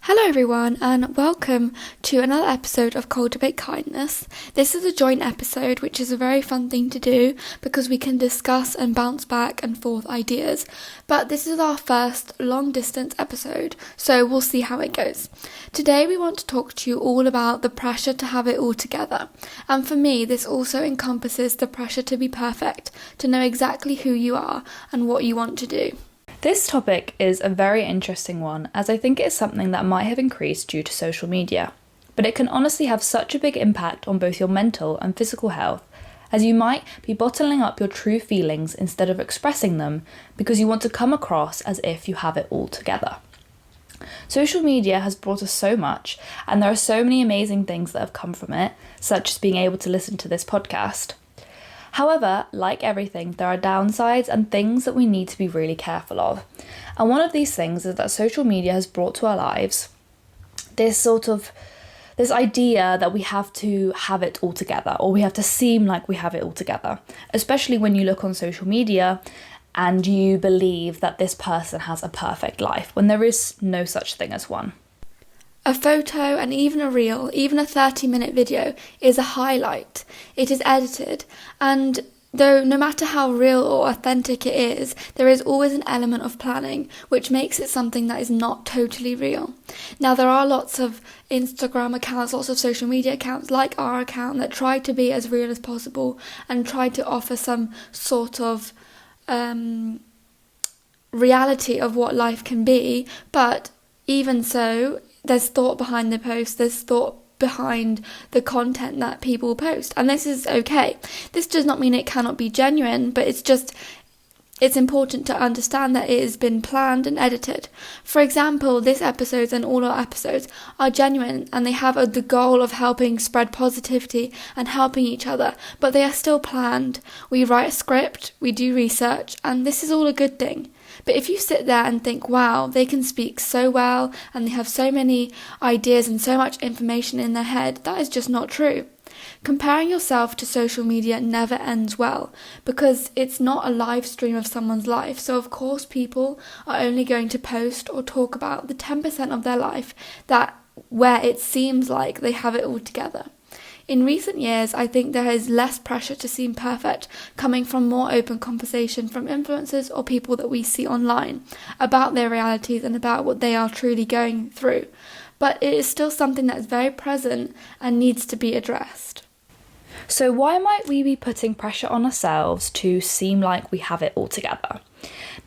Hello everyone and welcome to another episode of Cultivate Kindness. This is a joint episode which is a very fun thing to do because we can discuss and bounce back and forth ideas, but this is our first long distance episode, so we'll see how it goes. Today we want to talk to you all about the pressure to have it all together, and for me this also encompasses the pressure to be perfect, to know exactly who you are and what you want to do. This topic is a very interesting one, as I think it is something that might have increased due to social media, but it can honestly have such a big impact on both your mental and physical health, as you might be bottling up your true feelings instead of expressing them because you want to come across as if you have it all together. Social media has brought us so much, and there are so many amazing things that have come from it, such as being able to listen to this podcast. However, like everything, there are downsides and things that we need to be really careful of. And one of these things is that social media has brought to our lives this idea that we have to have it all together, or we have to seem like we have it all together, especially when you look on social media and you believe that this person has a perfect life, when there is no such thing as one. A photo and even a reel, even a 30-minute video is a highlight. It is edited, and though no matter how real or authentic it is, there is always an element of planning, which makes it something that is not totally real. Now, there are lots of Instagram accounts, lots of social media accounts like our account that try to be as real as possible and try to offer some sort of reality of what life can be, but even so, there's thought behind the post, there's thought behind the content that people post, and this is okay. This does not mean it cannot be genuine, but it's important to understand that it has been planned and edited. For example, this episode and all our episodes are genuine and they have the goal of helping spread positivity and helping each other, but they are still planned. We write a script, we do research, and this is all a good thing. But if you sit there and think, wow, they can speak so well and they have so many ideas and so much information in their head, that is just not true. Comparing yourself to social media never ends well because it's not a live stream of someone's life. So of course people are only going to post or talk about the 10% of their life where it seems like they have it all together. In recent years, I think there is less pressure to seem perfect coming from more open conversation from influencers or people that we see online about their realities and about what they are truly going through. But it is still something that is very present and needs to be addressed. So why might we be putting pressure on ourselves to seem like we have it all together?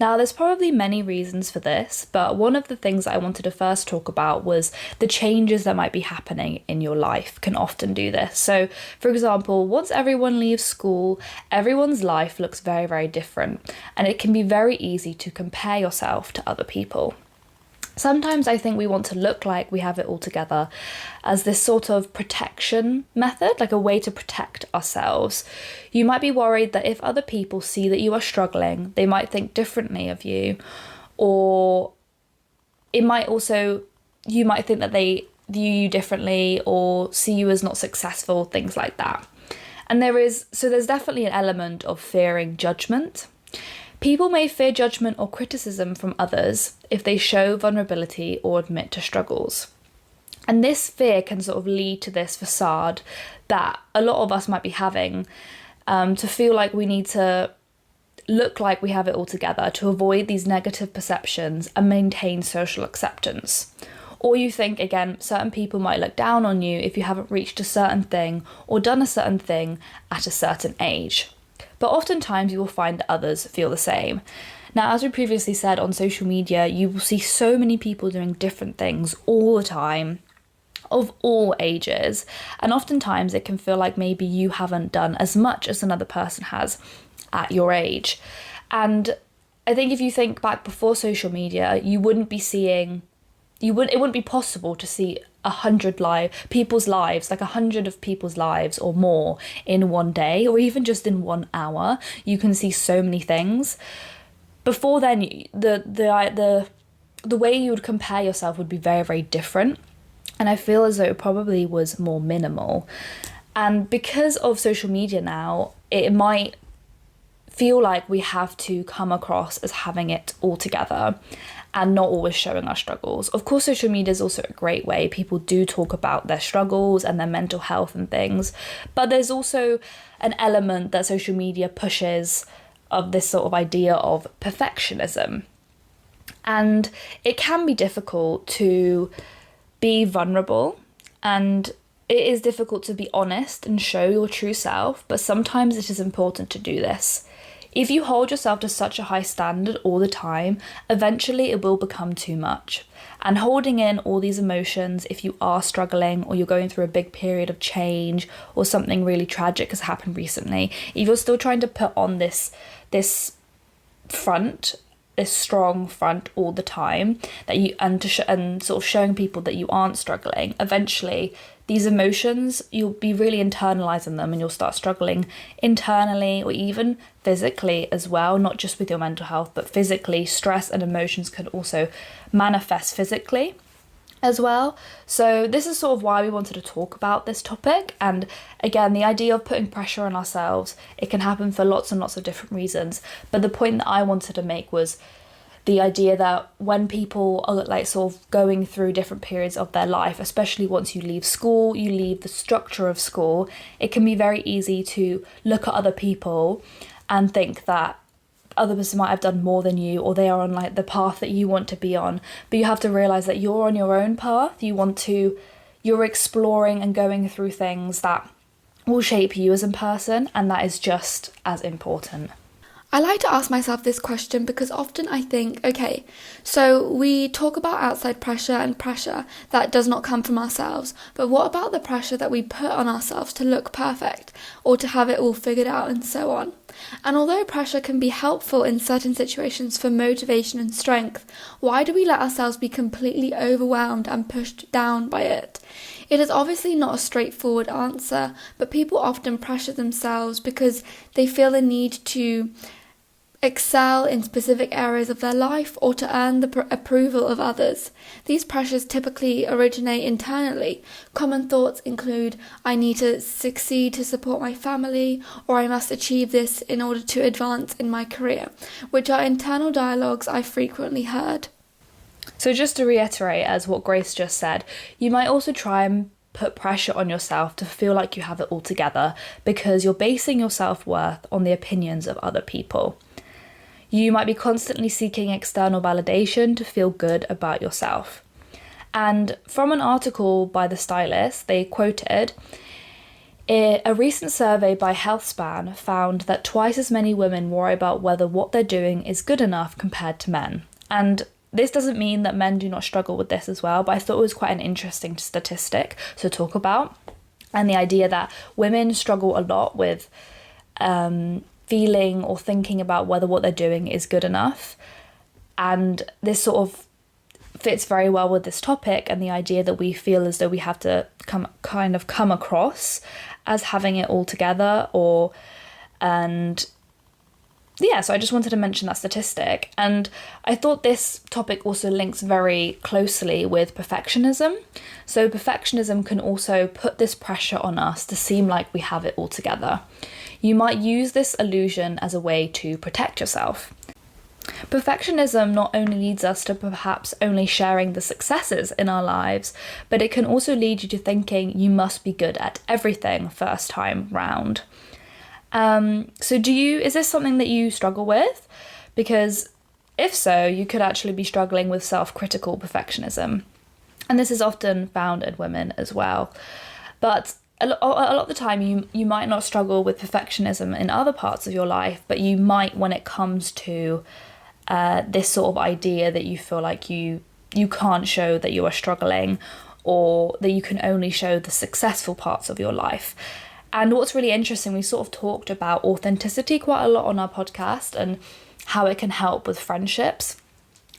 Now, there's probably many reasons for this, but one of the things that I wanted to first talk about was the changes that might be happening in your life can often do this. So, for example, once everyone leaves school, everyone's life looks very, very different, and it can be very easy to compare yourself to other people. Sometimes I think we want to look like we have it all together as this sort of protection method, like a way to protect ourselves. You might be worried that if other people see that you are struggling, they might think differently of you, or you might think that they view you differently or see you as not successful, things like that. And there's definitely an element of fearing judgment. People may fear judgment or criticism from others if they show vulnerability or admit to struggles. And this fear can sort of lead to this facade that a lot of us might be having to feel like we need to look like we have it all together to avoid these negative perceptions and maintain social acceptance. Or you think, again, certain people might look down on you if you haven't reached a certain thing or done a certain thing at a certain age. But oftentimes you will find that others feel the same. Now, as we previously said, on social media, you will see so many people doing different things all the time, of all ages. And oftentimes it can feel like maybe you haven't done as much as another person has at your age. And I think if you think back before social media, it wouldn't be possible to see 100 people's lives, like 100 of people's lives or more in one day, or even just in 1 hour. You can see so many things. Before then, the way you would compare yourself would be very, very different. And I feel as though it probably was more minimal. And because of social media now, it might feel like we have to come across as having it all together. and not always showing our struggles. Of course, social media is also a great way. People do talk about their struggles and their mental health and things, but there's also an element that social media pushes of this sort of idea of perfectionism. And it can be difficult to be vulnerable, and it is difficult to be honest and show your true self, but sometimes it is important to do this. If you hold yourself to such a high standard all the time, eventually it will become too much. And holding in all these emotions, if you are struggling or you're going through a big period of change or something really tragic has happened recently, if you're still trying to put on this front, this strong front all the time, that you and sort of showing people that you aren't struggling, eventually these emotions, you'll be really internalizing them and you'll start struggling internally or even physically as well, not just with your mental health, but physically. Stress and emotions can also manifest physically as well. So this is sort of why we wanted to talk about this topic. And again, the idea of putting pressure on ourselves, it can happen for lots and lots of different reasons. But the point that I wanted to make was the idea that when people are like sort of going through different periods of their life, especially once you leave school, you leave the structure of school, it can be very easy to look at other people and think that other person might have done more than you, or they are on like the path that you want to be on. But you have to realize that you're on your own path. You're exploring and going through things that will shape you as a person, and that is just as important. I like to ask myself this question because often I think, okay, so we talk about outside pressure and pressure that does not come from ourselves, but what about the pressure that we put on ourselves to look perfect or to have it all figured out and so on? And although pressure can be helpful in certain situations for motivation and strength, why do we let ourselves be completely overwhelmed and pushed down by it? It is obviously not a straightforward answer, but people often pressure themselves because they feel the need to excel in specific areas of their life or to earn the approval of others. These pressures typically originate internally. Common thoughts include, I need to succeed to support my family, or I must achieve this in order to advance in my career, which are internal dialogues I frequently heard. So just to reiterate, as what Grace just said, you might also try and put pressure on yourself to feel like you have it all together because you're basing your self-worth on the opinions of other people. You might be constantly seeking external validation to feel good about yourself. And from an article by The Stylist, they quoted, a recent survey by HealthSpan found that twice as many women worry about whether what they're doing is good enough compared to men. And this doesn't mean that men do not struggle with this as well, but I thought it was quite an interesting statistic to talk about. And the idea that women struggle a lot with feeling or thinking about whether what they're doing is good enough. And this sort of fits very well with this topic and the idea that we feel as though we have to come across as having it all together so I just wanted to mention that statistic. And I thought this topic also links very closely with perfectionism. So perfectionism can also put this pressure on us to seem like we have it all together. You might use this illusion as a way to protect yourself. Perfectionism not only leads us to perhaps only sharing the successes in our lives, but it can also lead you to thinking you must be good at everything first time round. So is this something that you struggle with? Because if so, you could actually be struggling with self-critical perfectionism. And this is often found in women as well. But a lot of the time you might not struggle with perfectionism in other parts of your life, but you might when it comes to this sort of idea that you feel like you can't show that you are struggling, or that you can only show the successful parts of your life. And what's really interesting, we sort of talked about authenticity quite a lot on our podcast and how it can help with friendships.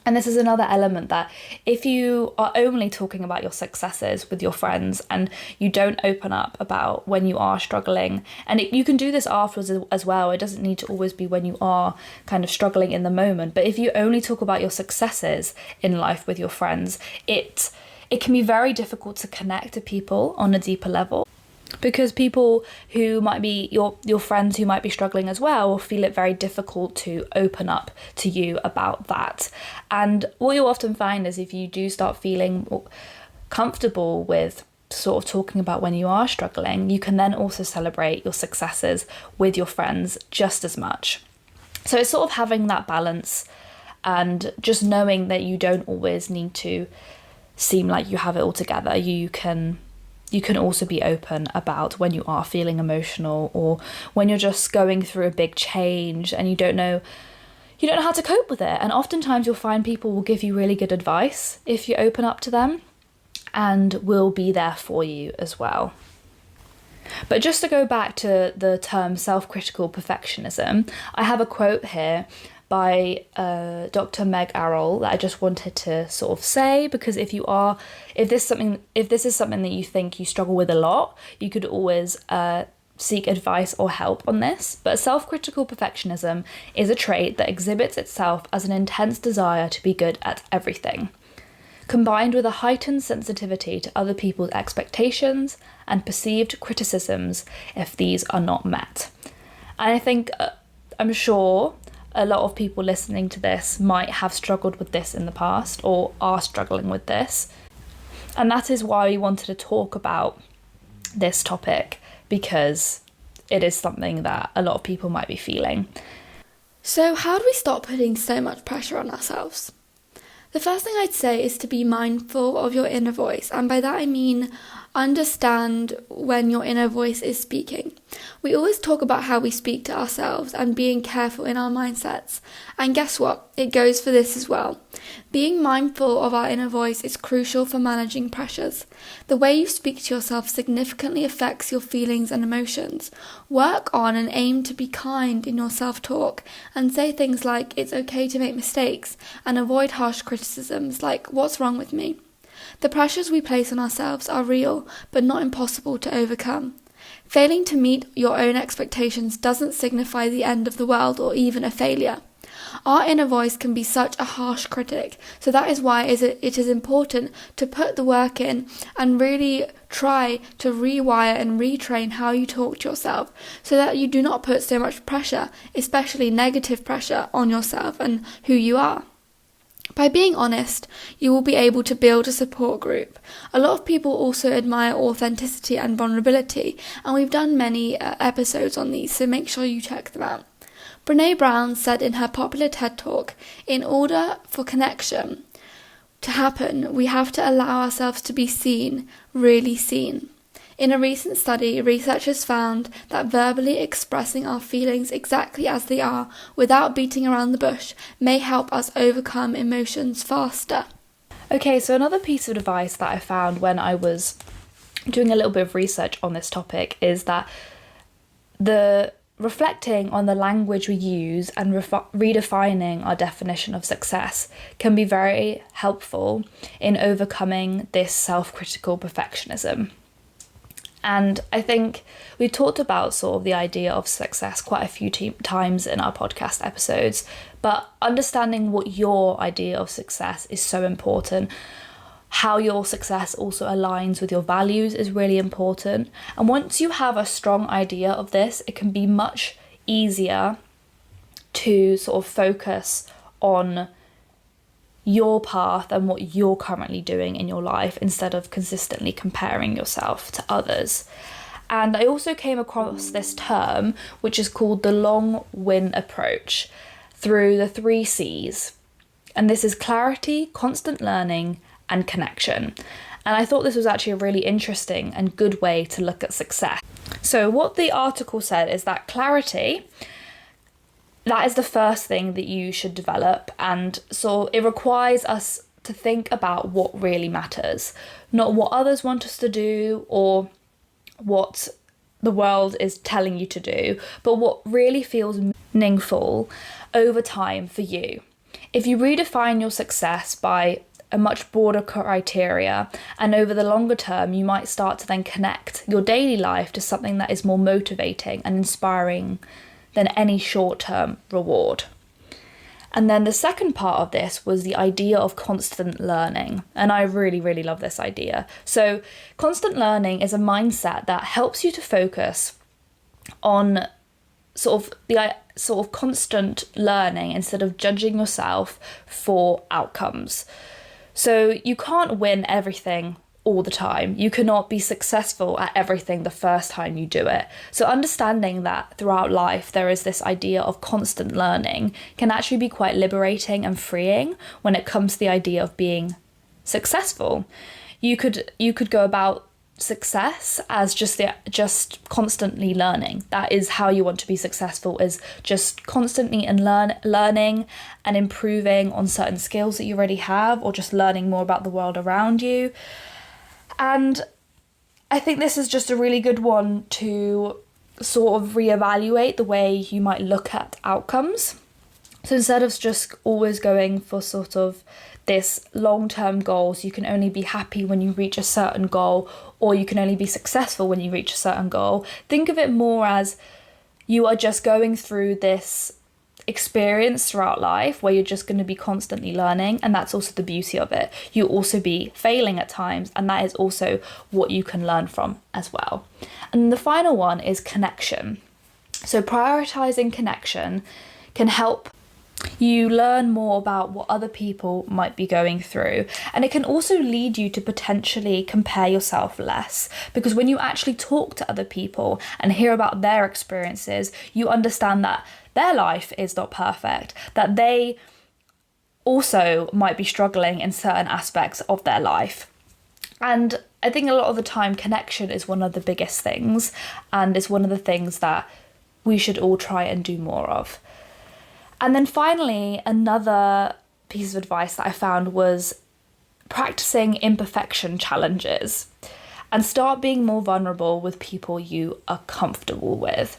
And this is another element that if you are only talking about your successes with your friends and you don't open up about when you are struggling, and you can do this afterwards as well, it doesn't need to always be when you are kind of struggling in the moment, but if you only talk about your successes in life with your friends, it can be very difficult to connect to people on a deeper level. because people who might be your friends who might be struggling as well will feel it very difficult to open up to you about that. And what you'll often find is if you do start feeling comfortable with sort of talking about when you are struggling, you can then also celebrate your successes with your friends just as much. So it's sort of having that balance and just knowing that you don't always need to seem like you have it all together. You can also be open about when you are feeling emotional, or when you're just going through a big change and you don't know how to cope with it. And oftentimes you'll find people will give you really good advice if you open up to them, and will be there for you as well. But just to go back to the term self-critical perfectionism, I have a quote here by Dr. Meg Arroll that I just wanted to sort of say, because if this is something that you think you struggle with a lot, you could always seek advice or help on this. But self-critical perfectionism is a trait that exhibits itself as an intense desire to be good at everything, combined with a heightened sensitivity to other people's expectations and perceived criticisms if these are not met. And I think, I'm sure a lot of people listening to this might have struggled with this in the past or are struggling with this. And that is why we wanted to talk about this topic, because it is something that a lot of people might be feeling. So how do we stop putting so much pressure on ourselves? The first thing I'd say is to be mindful of your inner voice, and by that I mean understand when your inner voice is speaking. We always talk about how we speak to ourselves and being careful in our mindsets, and guess what? It goes for this as well. Being mindful of our inner voice is crucial for managing pressures. The way you speak to yourself significantly affects your feelings and emotions. Work on and aim to be kind in your self-talk and say things like, it's okay to make mistakes, and avoid harsh criticisms like, what's wrong with me? The pressures we place on ourselves are real, but not impossible to overcome. Failing to meet your own expectations doesn't signify the end of the world or even a failure. Our inner voice can be such a harsh critic, so that is why it is important to put the work in and really try to rewire and retrain how you talk to yourself, so that you do not put so much pressure, especially negative pressure, on yourself and who you are. By being honest, you will be able to build a support group. A lot of people also admire authenticity and vulnerability, and we've done many episodes on these, so make sure you check them out. Brené Brown said in her popular TED Talk, in order for connection to happen, we have to allow ourselves to be seen, really seen. In a recent study, researchers found that verbally expressing our feelings exactly as they are, without beating around the bush, may help us overcome emotions faster. Okay, so another piece of advice that I found when I was doing a little bit of research on this topic is that the reflecting on the language we use and redefining our definition of success can be very helpful in overcoming this self-critical perfectionism. And I think we talked about sort of the idea of success quite a few times in our podcast episodes, but understanding what your idea of success is so important. How your success also aligns with your values is really important. And once you have a strong idea of this, it can be much easier to sort of focus on your path and what you're currently doing in your life instead of consistently comparing yourself to others. And I also came across this term, which is called the long win approach, through the 3 C's. And this is clarity, constant learning, and connection. And I thought this was actually a really interesting and good way to look at success. So what the article said is that clarity, that is the first thing that you should develop, and so it requires us to think about what really matters, not what others want us to do or what the world is telling you to do, but what really feels meaningful over time for you. If you redefine your success by a much broader criteria, and over the longer term, you might start to then connect your daily life to something that is more motivating and inspiring than any short-term reward. And then the second part of this was the idea of constant learning. And I really, really love this idea. So constant learning is a mindset that helps you to focus on sort of constant learning instead of judging yourself for outcomes. So you can't win everything all the time. You cannot be successful at everything the first time you do it. So understanding that throughout life there is this idea of constant learning can actually be quite liberating and freeing when it comes to the idea of being successful. You could go about success as just constantly learning. That is how you want to be successful, is just constantly and learning and improving on certain skills that you already have, or just learning more about the world around you. And I think this is just a really good one to sort of reevaluate the way you might look at outcomes. So instead of just always going for sort of this long-term goals, you can only be happy when you reach a certain goal, or you can only be successful when you reach a certain goal, think of it more as you are just going through this experience throughout life where you're just going to be constantly learning, and that's also the beauty of it. You'll also be failing at times, and that is also what you can learn from as well. And the final one is connection. So prioritizing connection can help you learn more about what other people might be going through, and it can also lead you to potentially compare yourself less, because when you actually talk to other people and hear about their experiences, you understand that their life is not perfect, that they also might be struggling in certain aspects of their life. And I think a lot of the time connection is one of the biggest things, and it's one of the things that we should all try and do more of. And then finally, another piece of advice that I found was practicing imperfection challenges, and start being more vulnerable with people you are comfortable with.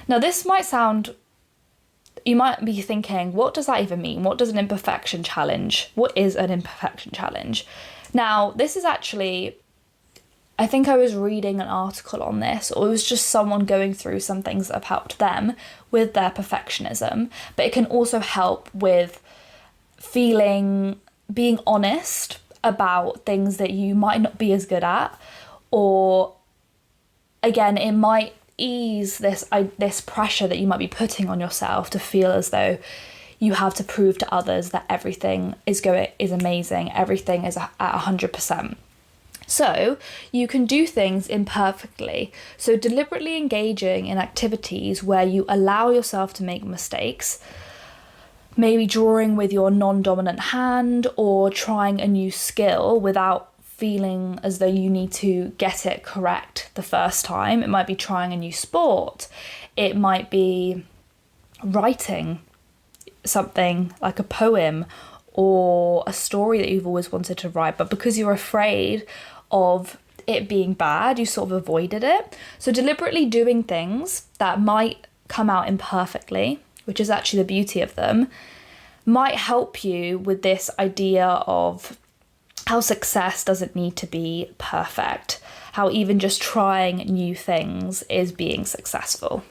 Now, this might sound, you might be thinking, what does that even mean? What is an imperfection challenge? Now, this is actually, I think I was reading an article on this, or it was just someone going through some things that have helped them with their perfectionism, but it can also help with being honest about things that you might not be as good at, or again, it might ease this pressure that you might be putting on yourself to feel as though you have to prove to others that everything is amazing, everything is at 100%. So you can do things imperfectly. So deliberately engaging in activities where you allow yourself to make mistakes, maybe drawing with your non-dominant hand, or trying a new skill without feeling as though you need to get it correct the first time. It might be trying a new sport. It might be writing something like a poem or a story that you've always wanted to write, but because you're afraid of it being bad, you sort of avoided it. So deliberately doing things that might come out imperfectly, which is actually the beauty of them, might help you with this idea of how success doesn't need to be perfect, how even just trying new things is being successful.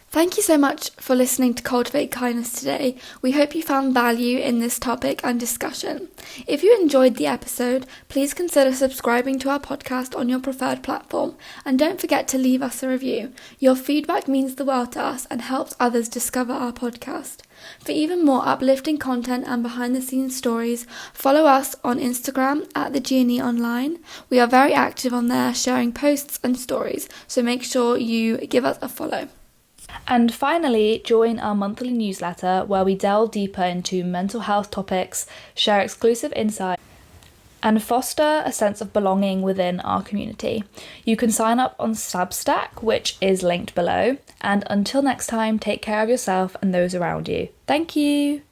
Thank you so much for listening to Cultivate Kindness today. We hope you found value in this topic and discussion. If you enjoyed the episode, please consider subscribing to our podcast on your preferred platform, and don't forget to leave us a review. Your feedback means the world to us and helps others discover our podcast. For even more uplifting content and behind-the-scenes stories, follow us on Instagram at The Genie Online. We are very active on there, sharing posts and stories, so make sure you give us a follow. And finally, join our monthly newsletter where we delve deeper into mental health topics, share exclusive insights, and foster a sense of belonging within our community. You can sign up on Substack, which is linked below. And until next time, take care of yourself and those around you. Thank you.